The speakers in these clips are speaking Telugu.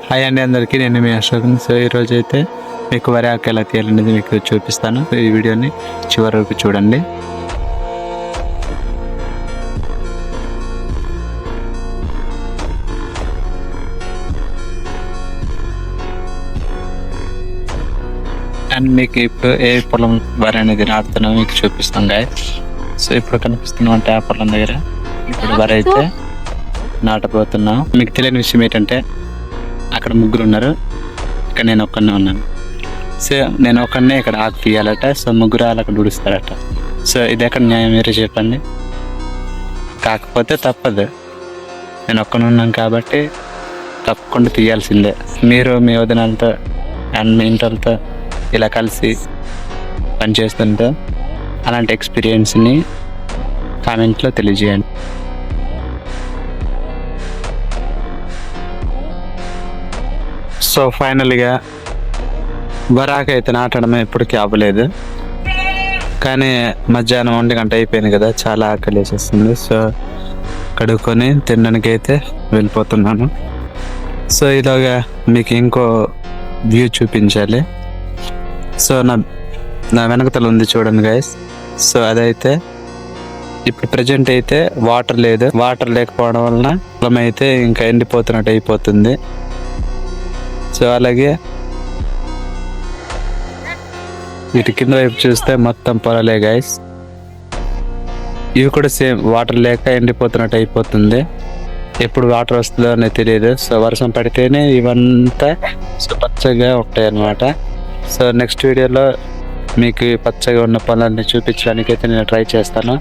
హాయ్ అండి అందరికీ, నేను మీ అశోక్. సో ఈరోజు అయితే మీకు వరి ఆకు ఎలా తీయాలనేది మీకు చూపిస్తాను. ఈ వీడియోని చివరి వరకు చూడండి. అండ్ మీకు ఇప్పుడు ఏ పొలం వరి అనేది నాటుతున్నా మీకు చూపిస్తాం గాయస్. సో ఇప్పుడు కనిపిస్తున్నాం అంటే ఆ పొలం దగ్గర ఇప్పుడు వరి అయితే నాటబోతున్నాం. మీకు తెలియని విషయం ఏంటంటే అక్కడ ముగ్గురు ఉన్నారు, ఇక్కడ నేను ఒక్కనే ఉన్నాను. సో నేను ఒక్కనే ఇక్కడ ఆకు తీయాలట, సో ముగ్గురు వాళ్ళు అక్కడ ఉడుస్తారట. సో ఇది ఎక్కడ న్యాయం మీరే చెప్పండి. కాకపోతే తప్పదు, నేను ఒక్కనే ఉన్నాను కాబట్టి తప్పకుండా తీయాల్సిందే. మీరు మీ వదినలతో అండ్ మీ ఇంటితో ఇలా కలిసి పనిచేస్తుంటే అలాంటి ఎక్స్పీరియన్స్ని కామెంట్లో తెలియజేయండి. సో ఫైనల్గా వరాక అయితే నాటడం ఎప్పటికీ అవ్వలేదు, కానీ మధ్యాహ్నం 1 గంట అయిపోయింది కదా, చాలా ఆకలి వేసేస్తుంది. సో కడుక్కొని తినడానికి అయితే వెళ్ళిపోతున్నాను. సో ఇలాగా మీకు ఇంకో వ్యూ చూపించాలి. సో నా వెనకతల ఉంది చూడండి గైస్. సో అదైతే ఇప్పుడు ప్రజెంట్ అయితే వాటర్ లేదు, వాటర్ లేకపోవడం వలన పొలం అయితే ఇంకా ఎండిపోతున్నట్టు అయిపోతుంది. సో అలాగే వీటి కింద వైపు చూస్తే మొత్తం పొలాలే గైస్. ఇవి కూడా సేమ్ వాటర్ లేక ఎండిపోతున్నట్టు అయిపోతుంది. ఎప్పుడు వాటర్ వస్తుందో అనేది తెలియదు. సో వర్షం పడితేనే ఇవంతా సో పచ్చగా ఉంటాయి అన్నమాట. సో నెక్స్ట్ వీడియోలో మీకు పచ్చగా ఉన్న పొలాన్ని చూపించడానికి అయితే నేను ట్రై చేస్తాను.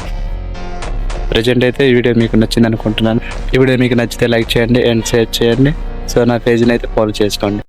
ప్రజెంట్ అయితే ఈ వీడియో మీకు నచ్చింది అనుకుంటున్నాను. ఈ వీడియో మీకు నచ్చితే లైక్ చేయండి అండ్ షేర్ చేయండి. సో నా పేజ్ని అయితే ఫాలో చేసుకోండి.